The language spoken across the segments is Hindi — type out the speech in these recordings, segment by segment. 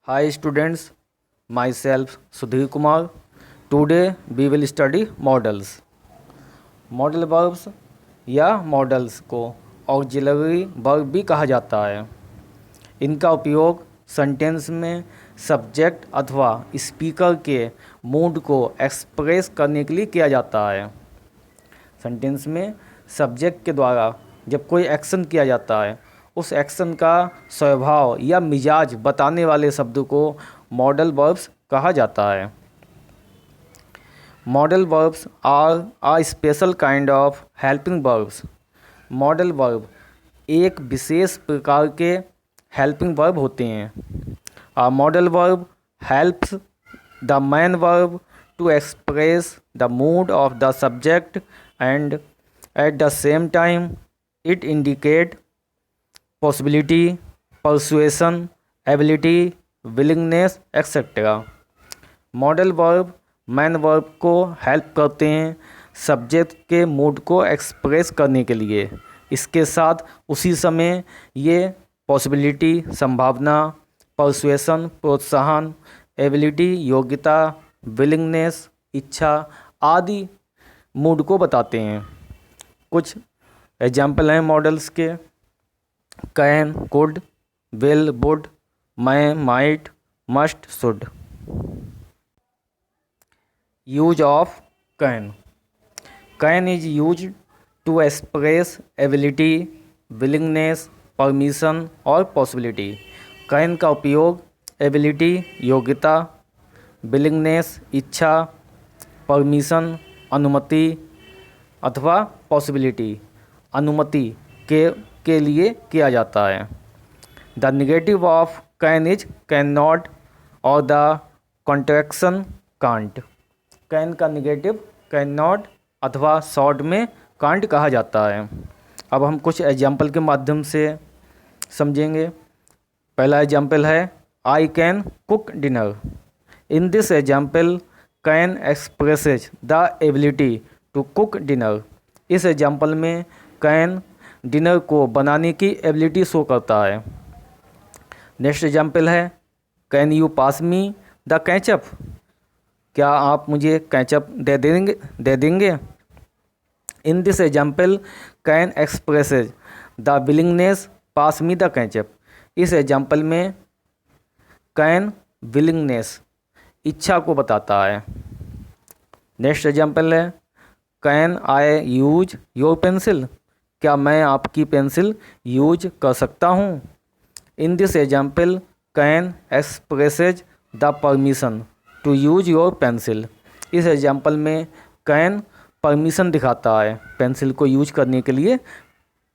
Hi students, myself Sudhir Kumar. Today we will study models. Modal verbs या मॉडल्स को ऑक्सिलरी वर्ब भी कहा जाता है। इनका उपयोग सेंटेंस में सब्जेक्ट अथवा स्पीकर के मूड को एक्सप्रेस करने के लिए किया जाता है। सेंटेंस में सब्जेक्ट के द्वारा जब कोई एक्शन किया जाता है, उस एक्शन का स्वभाव या मिजाज बताने वाले शब्द को मॉडल वर्ब्स कहा जाता है। Modal verbs are a special kind of helping verbs. Modal verb एक विशेष प्रकार के हेल्पिंग वर्ब होते हैं। A modal verb helps the main verb to express the mood of the subject and at the same time it indicate possibility, persuasion, ability, willingness, etc. Modal verb main verb को हेल्प करते हैं सब्जेक्ट के मूड को एक्सप्रेस करने के लिए। इसके साथ उसी समय ये पॉसिबिलिटी संभावना, परसुएसन प्रोत्साहन, एबिलिटी योग्यता, विलिंगनेस इच्छा आदि मूड को बताते हैं। कुछ एग्जाम्पल हैं मॉडल्स के: can, could, will, would, may, might, must, should. Use of can. Can is use to express ability, willingness, permission और पॉसिबिलिटी। कैन का उपयोग एबिलिटी योग्यता, विलिंगनेस इच्छा, परमिशन अनुमति अथवा पॉसिबिलिटी अनुमति के लिए किया जाता है। The negative of can is can not और द कॉन्ट्रैक्शन कांट। कैन का नेगेटिव कैन नॉट अथवा शॉर्ट में कांट कहा जाता है। अब हम कुछ एग्जाम्पल के माध्यम से समझेंगे। पहला एग्जाम्पल है I can cook dinner. In this example can expresses the ability to cook dinner. इस एग्जाम्पल में कैन डिनर को बनाने की एबिलिटी शो करता है। नेक्स्ट एग्जाम्पल है can you pass me the ketchup. क्या आप मुझे कैचअप दे देंगे। In this example can expresses the willingness pass me the ketchup. इस एग्जाम्पल में कैन विलिंगनेस इच्छा को बताता है। नेक्स्ट एग्जाम्पल है can I use your pencil. क्या मैं आपकी पेंसिल यूज कर सकता हूँ। In this example can expresses the permission to use your pencil. इस एग्जाम्पल में कैन परमिशन दिखाता है पेंसिल को यूज करने के लिए।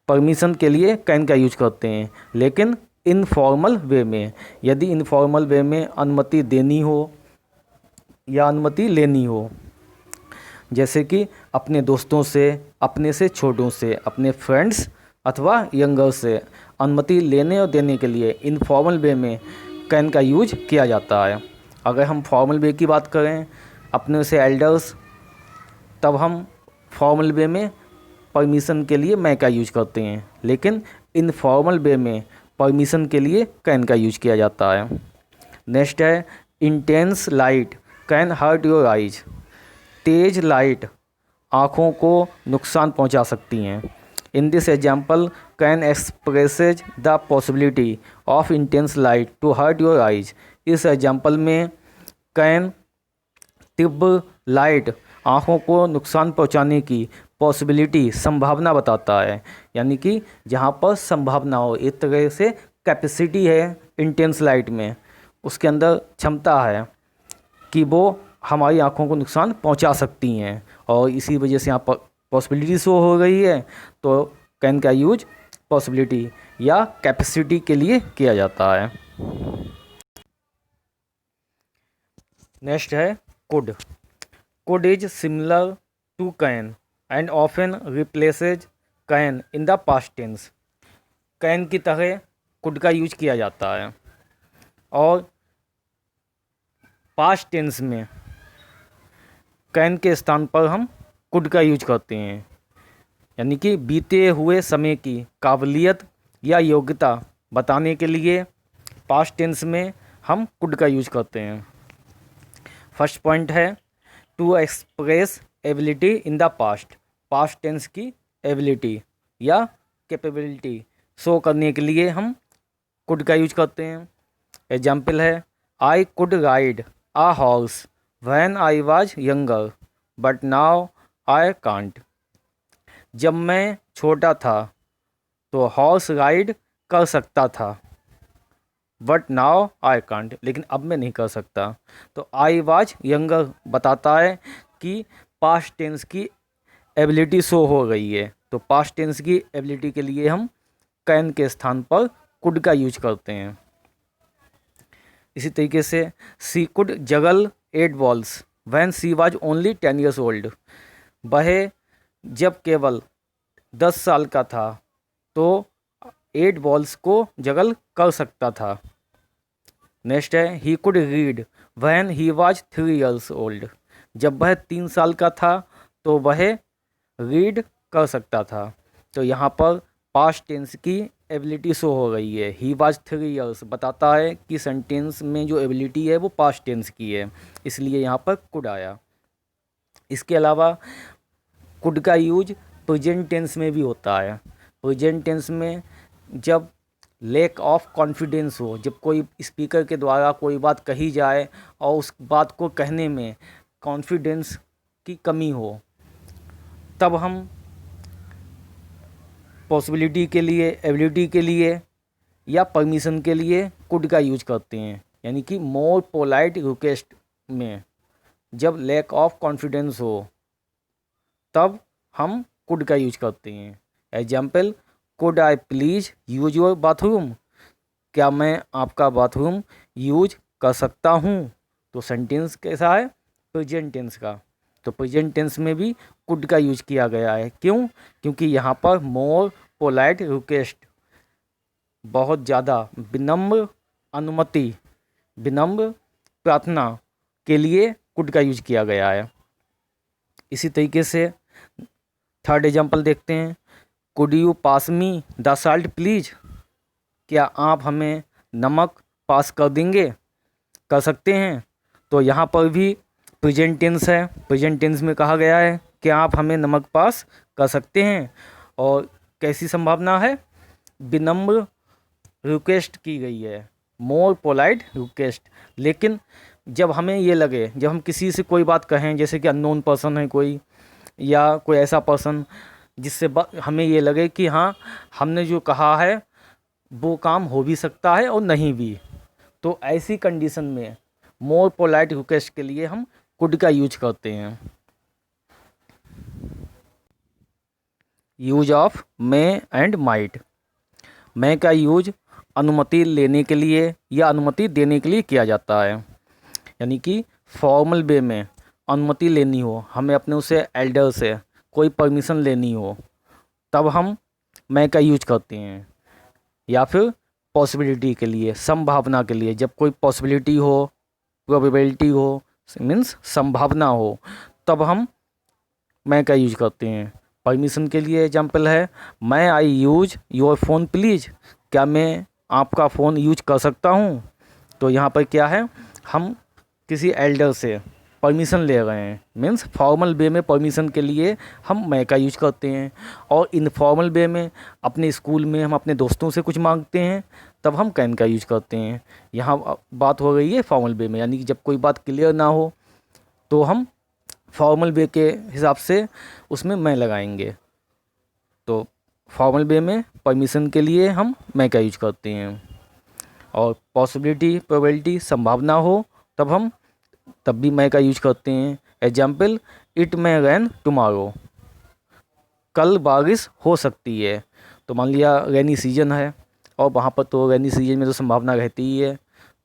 परमिशन के लिए कैन का यूज करते हैं, लेकिन इनफॉर्मल वे में। यदि इनफॉर्मल वे में अनुमति देनी हो या अनुमति लेनी हो, जैसे कि अपने दोस्तों से, अपने से छोटों से, अपने फ्रेंड्स अथवा यंगर से अनुमति लेने और देने के लिए इनफॉर्मल वे में कैन का यूज किया जाता है। अगर हम फॉर्मल वे की बात करें, अपने से एल्डर्स, तब हम फॉर्मल वे में परमिशन के लिए मैं का यूज करते हैं, लेकिन इनफॉर्मल वे में परमिशन के लिए कैन का यूज किया जाता है। नेक्स्ट है intense light can hurt your eyes. तेज लाइट आँखों को नुकसान पहुंचा सकती हैं। In this example can expresses the possibility of intense light to hurt your eyes. इस एग्जाम्पल में कैन तीव्र लाइट आँखों को नुकसान पहुंचाने की पॉसिबिलिटी संभावना बताता है। यानी कि जहाँ पर संभावना हो, एक तरह से कैपेसिटी है इंटेंस लाइट में, उसके अंदर क्षमता है कि वो हमारी आँखों को नुकसान पहुंचा सकती हैं, और इसी वजह से यहाँ पर पॉसिबिलिटी शो हो रही है, तो कैन का यूज पॉसिबिलिटी या कैपेसिटी के लिए किया जाता है। नेक्स्ट है could. Could is similar to can and often replaces can in the past tense. Can की तरह कुड का यूज किया जाता है, और पास्ट टेंस में कैन के स्थान पर हम कुड का यूज करते हैं। यानी कि बीते हुए समय की काबिलियत या योग्यता बताने के लिए पास्ट टेंस में हम कुड का यूज करते हैं। फर्स्ट पॉइंट है to express ability in the past. Past tense की एबिलिटी या कैपेबिलिटी शो करने के लिए हम कुड का यूज करते हैं। एग्जाम्पल है I could ride a horse when I was younger but now I can't. जब मैं छोटा था तो हॉर्स राइड कर सकता था बट नाउ आई कांट, लेकिन अब मैं नहीं कर सकता। तो आई वाज यंगर बताता है कि पास्ट टेंस की एबिलिटी शो हो गई है। तो पास्ट टेंस की एबिलिटी के लिए हम कैन के स्थान पर कुड का यूज करते हैं। इसी तरीके से she could juggle 8 balls when she was only 10 years old. वह जब केवल 10 साल का था तो 8 बॉल्स को जगल कर सकता था। नेक्स्ट है he could read when he was 3 years old. जब वह 3 साल का था तो वह रीड कर सकता था। तो यहाँ पर पास्ट टेंस की एबिलिटी शो हो गई है। ही वाज 3 ईयर्स बताता है कि सेंटेंस में जो एबिलिटी है वो पास्ट टेंस की है, इसलिए यहाँ पर कुड आया। इसके अलावा कुड का यूज प्रेजेंट टेंस में भी होता है। प्रेजेंट टेंस में जब लैक ऑफ कॉन्फिडेंस हो, जब कोई स्पीकर के द्वारा कोई बात कही जाए और उस बात को कहने में कॉन्फिडेंस की कमी हो, तब हम पॉसिबिलिटी के लिए, एबिलिटी के लिए या परमिशन के लिए कुड का यूज करते हैं। यानी कि मोर पोलाइट रिक्वेस्ट में जब लैक ऑफ कॉन्फिडेंस हो तब हम कुड का यूज करते हैं। Example could I please use your bathroom. क्या मैं आपका बाथरूम यूज कर सकता हूँ। तो सेंटेंस कैसा है, प्रेजेंट टेंस का। तो प्रेजेंट टेंस में भी कुड का यूज किया गया है। क्यों? क्योंकि यहाँ पर मोर पोलाइट रिक्वेस्ट, बहुत ज़्यादा विनम्र अनुमति, विनम्र प्रार्थना के लिए कुड का यूज किया गया है। इसी तरीके से थर्ड एग्जाम्पल देखते हैं। Could you pass me the salt please. क्या आप हमें नमक पास कर देंगे, कर सकते हैं। तो यहाँ पर भी प्रेजेंट टेंस है। प्रेजेंट टेंस में कहा गया है कि आप हमें नमक पास कर सकते हैं, और कैसी संभावना है, विनम्र रिक्वेस्ट की गई है, मोर पोलाइट रिक्वेस्ट। लेकिन जब हमें ये लगे, जब हम किसी से कोई बात कहें, जैसे कि अननोन पर्सन है कोई, या कोई ऐसा पर्सन जिससे हमें ये लगे कि हाँ हमने जो कहा है वो काम हो भी सकता है और नहीं भी, तो ऐसी कंडीशन में मोर पोलाइट रिक्वेस्ट के लिए हम कुड का यूज करते हैं। Use of may and might. May का यूज अनुमति लेने के लिए या अनुमति देने के लिए किया जाता है। यानी कि फॉर्मल वे में अनुमति लेनी हो, हमें अपने उसे एल्डर से कोई परमिशन लेनी हो, तब हम मैं का यूज करते हैं। या फिर पॉसिबिलिटी के लिए, संभावना के लिए, जब कोई पॉसिबिलिटी हो, प्रोबेबिलिटी हो, मीन्स संभावना हो, तब हम मैं का यूज करते हैं। परमिशन के लिए एग्जाम्पल है मैं आई यूज योर फ़ोन प्लीज़। क्या मैं आपका फ़ोन यूज कर सकता हूँ। तो यहाँ पर क्या है, हम किसी एल्डर से परमिशन ले रहे हैं, मीन्स फॉर्मल वे में परमिशन के लिए हम मैं का यूज करते हैं। और इनफॉर्मल वे में अपने स्कूल में हम अपने दोस्तों से कुछ मांगते हैं, तब हम कैन का यूज करते हैं। यहाँ बात हो रही है फॉर्मल वे में, यानी कि जब कोई बात क्लियर ना हो तो हम फॉर्मल वे के हिसाब से उसमें मैं लगाएंगे। तो फॉर्मल वे में परमिशन के लिए हम मैं का यूज करते हैं। और पॉसिबिलिटी, प्रोबेबिलिटी, संभावना हो, तब भी मैं का यूज करते हैं। Example it may rain tomorrow. कल बारिश हो सकती है। तो मान लिया रेनी सीजन है और वहाँ पर तो रेनी सीजन में तो संभावना रहती ही है,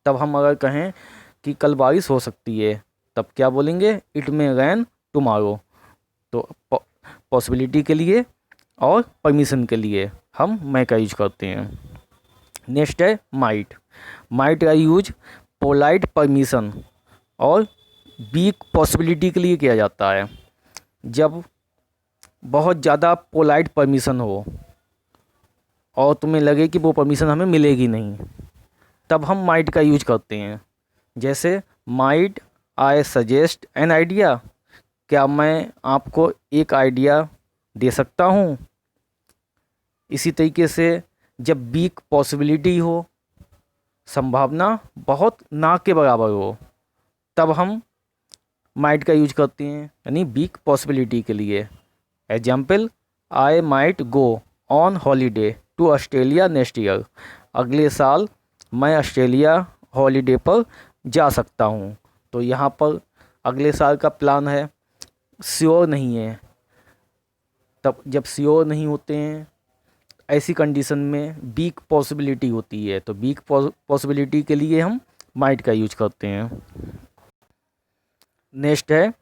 तब हम अगर कहें कि कल बारिश हो सकती है, तब क्या बोलेंगे, इट मे रेन टुमारो। तो पॉसिबिलिटी के लिए और परमिशन के लिए हम मैं का यूज करते हैं। नेक्स्ट है माइट। माइट का यूज पोलाइट परमिशन और वीक पॉसिबिलिटी के लिए किया जाता है। जब बहुत ज़्यादा पोलाइट परमिशन हो और तुम्हें लगे कि वो परमिशन हमें मिलेगी नहीं, तब हम माइट का यूज करते हैं। जैसे might I suggest an idea, क्या मैं आपको एक आइडिया दे सकता हूँ। इसी तरीके से जब वीक पॉसिबिलिटी हो, संभावना बहुत ना के बराबर हो, तब हम माइट का यूज करते हैं, यानी वीक पॉसिबिलिटी के लिए। Example, I might go on holiday to Australia next year, अगले साल मैं ऑस्ट्रेलिया हॉलीडे पर जा सकता हूँ। तो यहाँ पर अगले साल का प्लान है, श्योर नहीं है। तब जब श्योर नहीं होते हैं, ऐसी कंडीशन में वीक पॉसिबिलिटी होती है, तो वीक पॉसिबिलिटी के लिए हम माइट का यूज करते हैं। नेक्स्ट है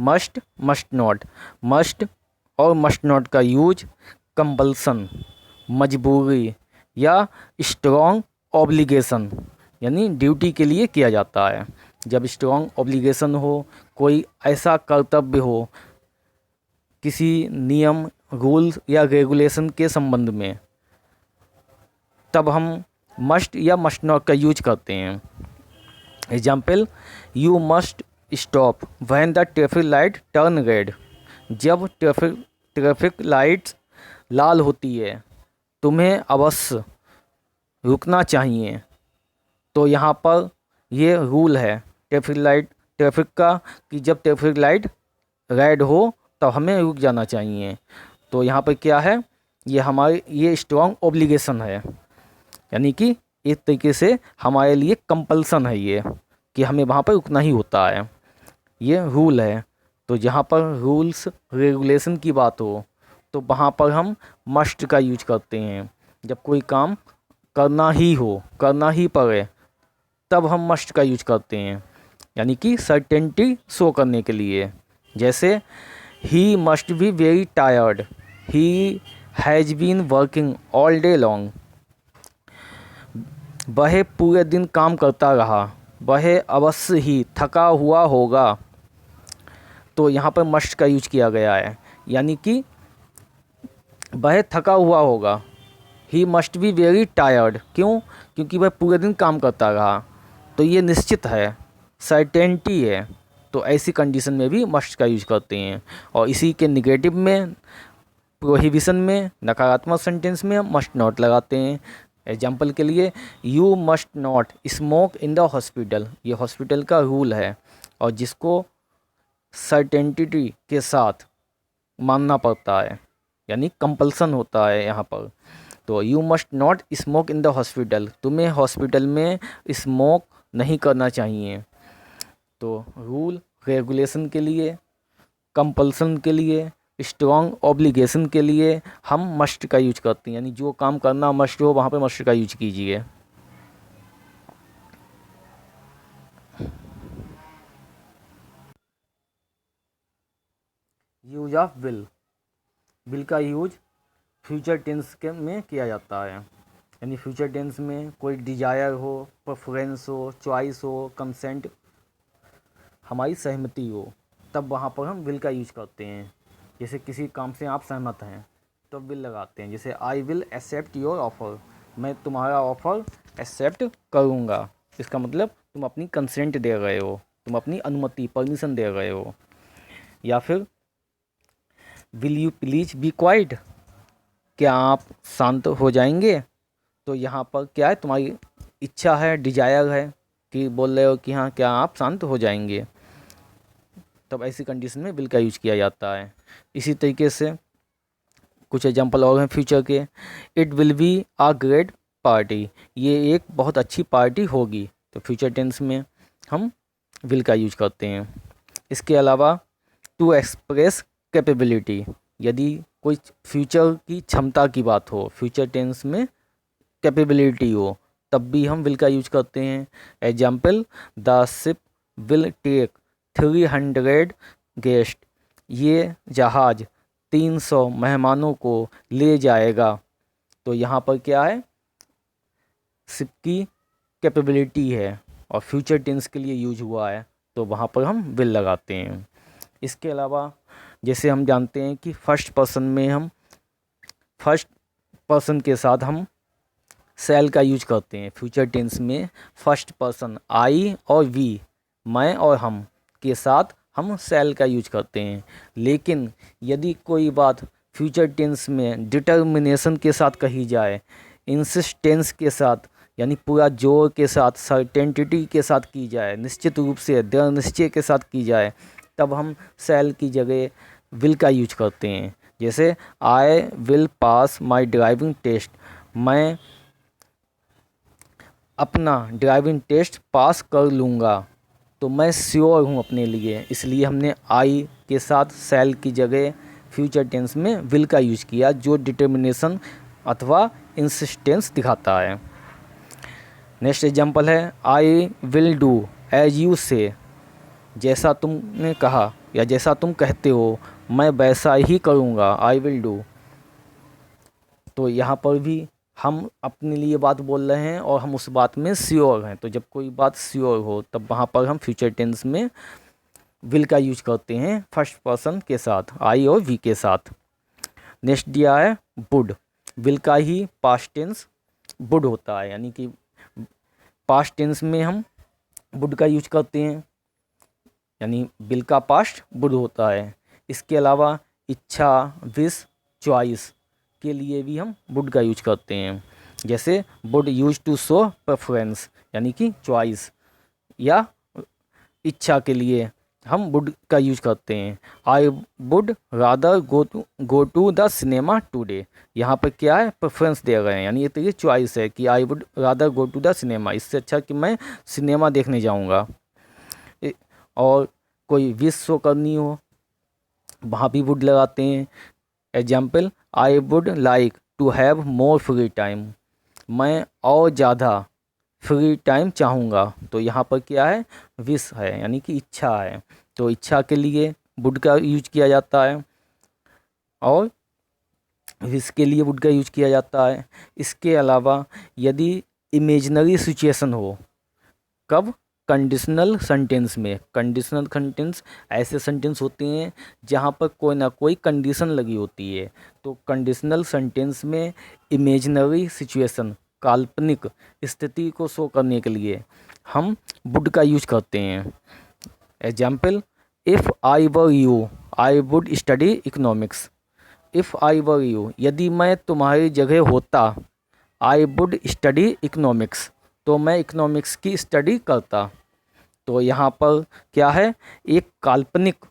मस्ट, मस्ट नॉट। मस्ट और मस्ट नॉट का यूज कंपल्सन, मजबूरी या स्ट्रॉन्ग ऑब्लिगेशन यानी ड्यूटी के लिए किया जाता है। जब स्ट्रॉन्ग ऑब्लिगेशन हो, कोई ऐसा कर्तव्य हो किसी नियम, रूल्स या रेगुलेशन के संबंध में, तब हम मस्ट या मस्ट नॉट का यूज करते हैं। Example, you must stop when the traffic light turn red, जब ट्रैफिक लाइट्स लाल होती है तुम्हें अवश्य रुकना चाहिए। तो यहाँ पर ये रूल है ट्रैफिक का कि जब ट्रैफिक लाइट रेड हो तो हमें रुक जाना चाहिए। तो यहाँ पर क्या है, ये स्ट्रॉन्ग ऑब्लिगेशन है, यानी कि एक तरीके से हमारे लिए कंपल्सन है ये कि हमें वहाँ पर रुकना ही होता है, ये रूल है। तो जहाँ पर रूल्स रेगुलेशन की बात हो तो वहाँ पर हम मस्ट का यूज करते हैं। जब कोई काम करना ही पड़े, तब हम मस्ट का यूज करते हैं, यानी कि सर्टेनिटी शो करने के लिए। जैसे, he must be very tired, he has been working all day long, वह पूरे दिन काम करता रहा, वह अवश्य ही थका हुआ होगा। तो यहाँ पर मस्ट का यूज किया गया है, यानी कि वह थका हुआ होगा। ही मस्ट बी वेरी टायर्ड, क्यों? क्योंकि वह पूरे दिन काम करता रहा, तो ये निश्चित है, सर्टेनिटी है। तो ऐसी कंडीशन में भी मस्ट का यूज करते हैं। और इसी के निगेटिव में, प्रोहिबिशन में, नकारात्मक सेंटेंस में हम मस्ट नॉट लगाते हैं। एग्जाम्पल के लिए, you must not smoke in the hospital, ये हॉस्पिटल का रूल है और जिसको सर्टेनिटी के साथ मानना पड़ता है, यानी कंपल्सन होता है यहाँ पर। तो you must not smoke in the hospital, तुम्हें हॉस्पिटल में स्मोक नहीं करना चाहिए। तो रूल रेगुलेशन के लिए, कंपल्सन के लिए, स्ट्रॉन्ग ऑब्लिगेशन के लिए हम मस्ट का यूज करते हैं, यानी जो काम करना मस्ट हो वहाँ पे मस्ट का यूज कीजिए। Use of will. विल का यूज फ्यूचर टेंस के में किया जाता है, यानी फ्यूचर टेंस में कोई डिजायर हो, प्रेफरेंस हो, चॉइस हो, कंसेंट, हमारी सहमति हो, तब वहाँ पर हम विल का यूज करते हैं। जैसे किसी काम से आप सहमत हैं तो विल लगाते हैं। जैसे, I will accept your offer, मैं तुम्हारा ऑफ़र एक्सेप्ट करूँगा। इसका मतलब तुम अपनी कंसेंट दे रहे हो, तुम अपनी अनुमति, परमिशन दे रहे हो। या फिर, will you please be quite, क्या आप शांत हो जाएंगे। तो यहाँ पर क्या है, तुम्हारी इच्छा है, डिजायर है कि बोल रहे हो कि हाँ, क्या आप शांत हो जाएंगे। तब ऐसी कंडीशन में विल का यूज किया जाता है। इसी तरीके से कुछ एग्जांपल और हैं फ्यूचर के। It will be a great party, ये एक बहुत अच्छी पार्टी होगी। तो फ्यूचर टेंस में हम विल का यूज करते हैं। इसके अलावा टू एक्सप्रेस कैपेबिलिटी, यदि कोई फ्यूचर की क्षमता की बात हो, फ्यूचर टेंस में कैपेबिलिटी हो, तब भी हम विल का यूज करते हैं। Example, the ship will take 300 guest, ये जहाज़ 300 मेहमानों को ले जाएगा। तो यहाँ पर क्या है, शिप की कैपेबिलिटी है और फ्यूचर टेंस के लिए यूज हुआ है, तो वहाँ पर हम विल लगाते हैं। इसके अलावा जैसे हम जानते हैं कि फर्स्ट पर्सन में हम फर्स्ट पर्सन के साथ हम सेल का यूज करते हैं। फ्यूचर टेंस में फर्स्ट पर्सन आई और वी, मैं और हम के साथ हम सेल का यूज करते हैं। लेकिन यदि कोई बात फ्यूचर टेंस में डिटर्मिनेशन के साथ कही जाए, इंसिस्टेंस के साथ यानी पूरा जोर के साथ, सर्टेनिटी के साथ की जाए, निश्चित रूप से दृढ़ निश्चय के साथ की जाए, तब हम सेल की जगह विल का यूज करते हैं। जैसे I will pass my driving test, मैं अपना ड्राइविंग टेस्ट पास कर लूँगा। तो मैं श्योर हूँ अपने लिए, इसलिए हमने आई के साथ सेल की जगह फ्यूचर टेंस में विल का यूज किया, जो डिटर्मिनेशन अथवा इंसिस्टेंस दिखाता है। नेक्स्ट एग्जांपल है I will do as you say, जैसा तुमने कहा या जैसा तुम कहते हो मैं वैसा ही करूँगा, आई विल डू। तो यहाँ पर भी हम अपने लिए बात बोल रहे हैं और हम उस बात में श्योर हैं। तो जब कोई बात श्योर हो तब वहाँ पर हम फ्यूचर टेंस में विल का यूज करते हैं फर्स्ट पर्सन के साथ, आई और वी के साथ। नेक्स्ट दिया है वुड, विल का ही पास्ट टेंस वुड होता है, यानी कि पास्ट टेंस में हम वुड का यूज करते हैं, यानी विल का पास्ट वुड होता है। इसके अलावा इच्छा, विश, चॉइस के लिए भी हम वुड का यूज करते हैं। जैसे would use to show preference, यानी कि चॉइस या इच्छा के लिए हम वुड का यूज करते हैं। I would rather go to the cinema today, यहाँ पर क्या है, प्रेफरेंस दे रहे हैं, यानी ये तो ये चॉइस है कि I would rather go to the cinema, इससे अच्छा कि मैं सिनेमा देखने जाऊँगा। और कोई विश शो करनी हो वहाँ भी वुड लगाते हैं। Example I would like to have more free time, मैं और ज़्यादा फ्री टाइम चाहूँगा। तो यहाँ पर क्या है, विश है, यानी कि इच्छा है। तो इच्छा के लिए वुड का यूज किया जाता है और विश के लिए वुड का यूज किया जाता है। इसके अलावा यदि इमेजिनरी सिचुएशन हो, कब, कंडीशनल सेंटेंस में। कंडीशनल सेंटेंस ऐसे सेंटेंस होते हैं जहाँ पर कोई ना कोई कंडीशन लगी होती है। तो कंडीशनल सेंटेंस में इमेजिनरी सिचुएशन, काल्पनिक स्थिति को शो करने के लिए हम वुड का यूज करते हैं। Example if I were you I would study economics, if I were you यदि मैं तुम्हारी जगह होता, आई वुड स्टडी इकोनॉमिक्स तो मैं इकोनॉमिक्स की स्टडी करता। तो यहाँ पर क्या है, एक काल्पनिक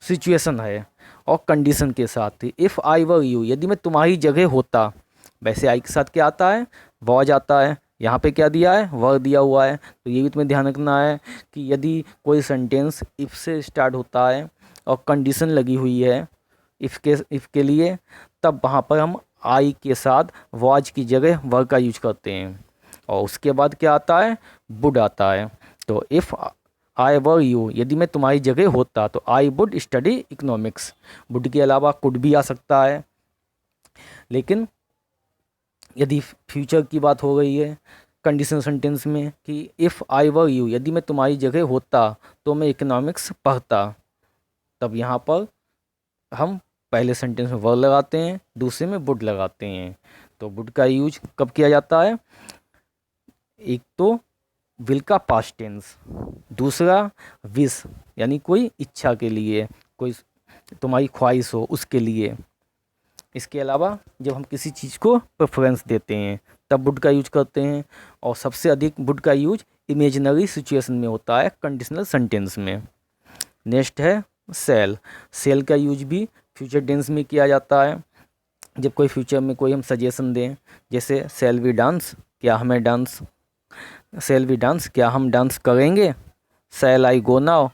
सिचुएशन है और कंडीशन के साथ ही। इफ़ आई वर यू यदि मैं तुम्हारी जगह होता, वैसे आई के साथ क्या आता है, वॉज आता है। यहाँ पे क्या दिया है, वर दिया हुआ है। तो ये भी तुम्हें ध्यान रखना है कि यदि कोई सेंटेंस इफ़ से स्टार्ट होता है और कंडीशन लगी हुई है इफ़ के लिए, तब वहाँ पर हम आई के साथ वॉज की जगह वर का यूज करते हैं। और उसके बाद क्या आता है, वुड आता है। तो इफ़ आई वर यू यदि मैं तुम्हारी जगह होता तो I would study economics. Would के अलावा कुड भी आ सकता है। लेकिन यदि फ्यूचर की बात हो गई है कंडीशन सेंटेंस में कि इफ़ आई वर यू यदि मैं तुम्हारी जगह होता तो मैं इकोनॉमिक्स पढ़ता, तब यहाँ पर हम पहले सेंटेंस में वर लगाते हैं, दूसरे में वुड लगाते हैं। तो वुड का यूज कब किया जाता है, एक तो विल का पास्ट टेंस, दूसरा विश यानी कोई इच्छा के लिए, कोई तुम्हारी ख्वाहिश हो उसके लिए। इसके अलावा जब हम किसी चीज़ को प्रेफरेंस देते हैं तब वुड का यूज करते हैं। और सबसे अधिक वुड का यूज इमेजिनरी सिचुएशन में होता है, कंडीशनल सेंटेंस में। नेक्स्ट है सेल, सेल का यूज भी फ्यूचर टेंस में किया जाता है। जब कोई फ्यूचर में कोई हम सजेशन दें, जैसे सेल वी डांस, क्या हमें डांस, सेल वी डांस क्या हम डांस करेंगे, सेल आई गो नाउ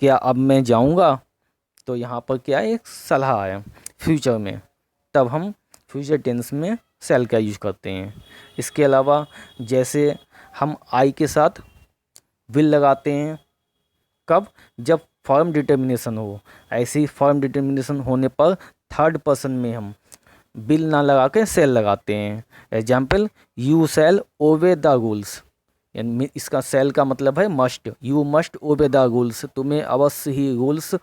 क्या अब मैं जाऊंगा। तो यहाँ पर क्या है, एक सलाह है फ्यूचर में, तब हम फ्यूचर टेंस में सेल का यूज करते हैं। इसके अलावा जैसे हम आई के साथ विल लगाते हैं, कब, जब फॉर्म डिटर्मिनेशन हो। ऐसे ही फॉर्म डिटर्मिनेशन होने पर थर्ड पर्सन में हम विल ना लगा के सेल लगाते हैं। Example you shall obey the rules, यानी इसका सेल का मतलब है must, you must obey the rules, तुम्हें अवश्य ही रूल्स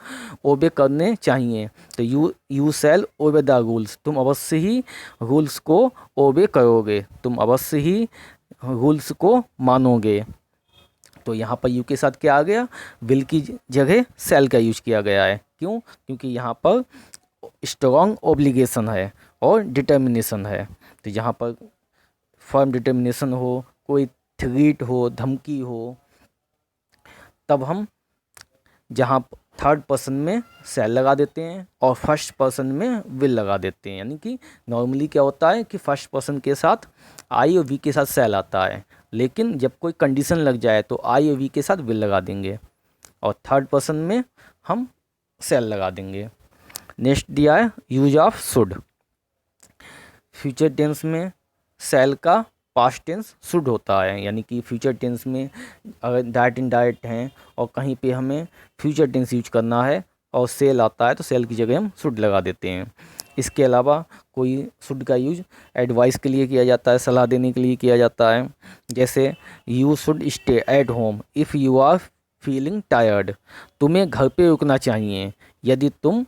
ओबे करने चाहिए। तो you shall obey the rules, तुम अवश्य ही रूल्स को ओबे करोगे, तुम अवश्य ही रूल्स को मानोगे। तो यहाँ पर यू के साथ क्या आ गया, विल की जगह सेल का यूज किया गया है। क्यों? क्योंकि यहाँ पर स्ट्रॉन्ग ओब्लिगेशन है और डिटर्मिनेशन है। तो यहाँ पर फर्म डिटर्मिनेशन हो, कोई थ्रेट हो, धमकी हो, तब हम जहाँ थर्ड पर्सन में सेल लगा देते हैं और फर्स्ट पर्सन में विल लगा देते हैं। यानी कि नॉर्मली क्या होता है कि फर्स्ट पर्सन के साथ आई और वी के साथ सेल आता है, लेकिन जब कोई कंडीशन लग जाए तो आई और वी के साथ विल लगा देंगे और थर्ड पर्सन में हम सेल लगा देंगे। नेक्स्ट दिया है use of should. Future tense में सेल का पास्ट टेंस शुड होता है, यानी कि फ्यूचर टेंस में अगर डायरेक्ट इनडायरेक्ट हैं और कहीं पे हमें फ्यूचर टेंस यूज करना है और सेल आता है तो सेल की जगह हम शुड लगा देते हैं। इसके अलावा कोई शुड का यूज एडवाइस के लिए किया जाता है, सलाह देने के लिए किया जाता है। जैसे you should stay at home if you are feeling tired, तुम्हें घर पे रुकना चाहिए यदि तुम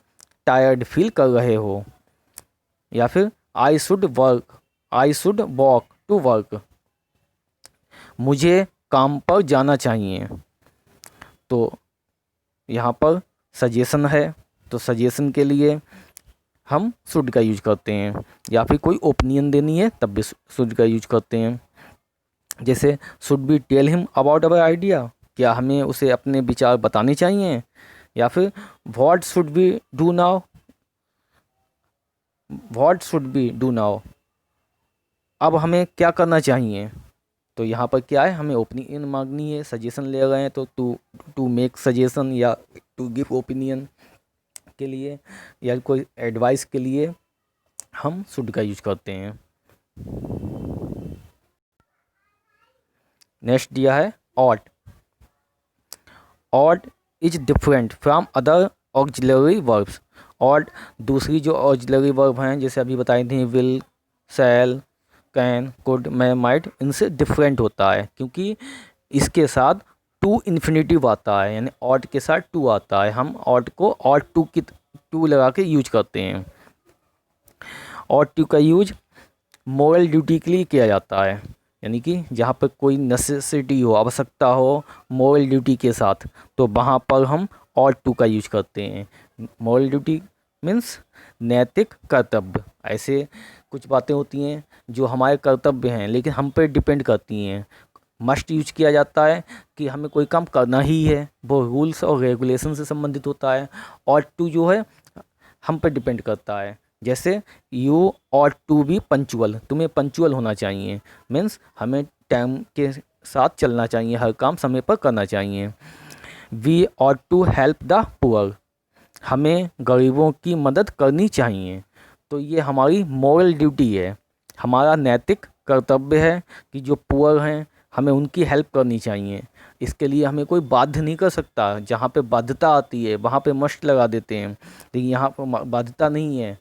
टायर्ड फील कर रहे हो। या फिर I should walk to work, मुझे काम पर जाना चाहिए। तो यहाँ पर सजेशन है, तो सजेशन के लिए हम शुड का यूज करते हैं। या फिर कोई ओपिनियन देनी है तब भी शुड का यूज करते हैं। जैसे should we tell him about our idea, क्या हमें उसे अपने विचार बताने चाहिए। या फिर what should we do now, what should we do now, अब हमें क्या करना चाहिए। तो यहाँ पर क्या है, हमें ओपिनियन मांगनी है, सजेशन ले रहे हैं तो टू मेक सजेशन या टू गिव ओपिनियन के लिए या कोई एडवाइस के लिए हम शुड का यूज करते हैं। नेक्स्ट दिया है ought. Ought is different from other auxiliary verbs. Ought दूसरी जो ऑक्सिलरी वर्ब हैं जैसे अभी बताई थी will, shall, can, could, may, might, इनसे डिफरेंट होता है क्योंकि इसके साथ टू इन्फिनेटिव आता है, यानी ऑट के साथ टू आता है। हम ऑट को ऑट टू लगा के यूज करते हैं। ऑट टू का यूज मोरल ड्यूटी के लिए किया जाता है, यानी कि जहाँ पर कोई नेसेसिटी हो, आवश्यकता हो मोरल ड्यूटी के साथ, तो वहाँ पर हम ऑट टू का यूज करते हैं। मोरल ड्यूटी मीन्स नैतिक कर्तव्य। ऐसे कुछ बातें होती हैं जो हमारे कर्तव्य हैं लेकिन हम पर डिपेंड करती हैं। मस्ट यूज किया जाता है कि हमें कोई काम करना ही है, वो रूल्स और रेगुलेशन से संबंधित होता है। और टू जो है हम पर डिपेंड करता है। जैसे you ought to be punctual, तुम्हें पंचुअल होना चाहिए, मीन्स हमें टाइम के साथ चलना चाहिए, हर काम समय पर करना चाहिए। We ought to help the poor, हमें गरीबों की मदद करनी चाहिए। तो ये हमारी मोरल ड्यूटी है, हमारा नैतिक कर्तव्य है कि जो पुअर हैं हमें उनकी हेल्प करनी चाहिए। इसके लिए हमें कोई बाध्य नहीं कर सकता। जहाँ पे बाध्यता आती है वहाँ पे मस्ट लगा देते हैं, लेकिन यहाँ पर बाध्यता नहीं है,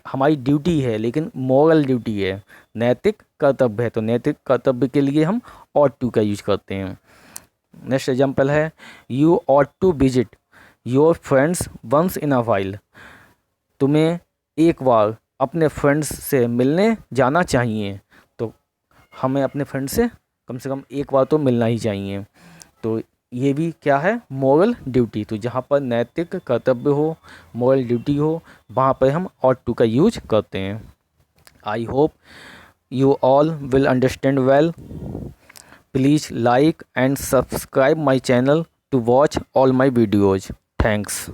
हमारी ड्यूटी है, लेकिन मोरल ड्यूटी है, नैतिक कर्तव्य है। तो नैतिक कर्तव्य के लिए हम ऑट टू का यूज करते हैं। नेक्स्ट एग्जाम्पल है you ought to visit your friends once in a while, तुम्हें एक बार अपने फ्रेंड्स से मिलने जाना चाहिए। तो हमें अपने फ्रेंड से कम एक बार तो मिलना ही चाहिए। तो ये भी क्या है, मोरल ड्यूटी। तो जहाँ पर नैतिक कर्तव्य हो, मोरल ड्यूटी हो, वहाँ पर हम ऑट टू का यूज करते हैं। I hope you all will understand well. Please like and subscribe my channel to watch all my videos. Thanks.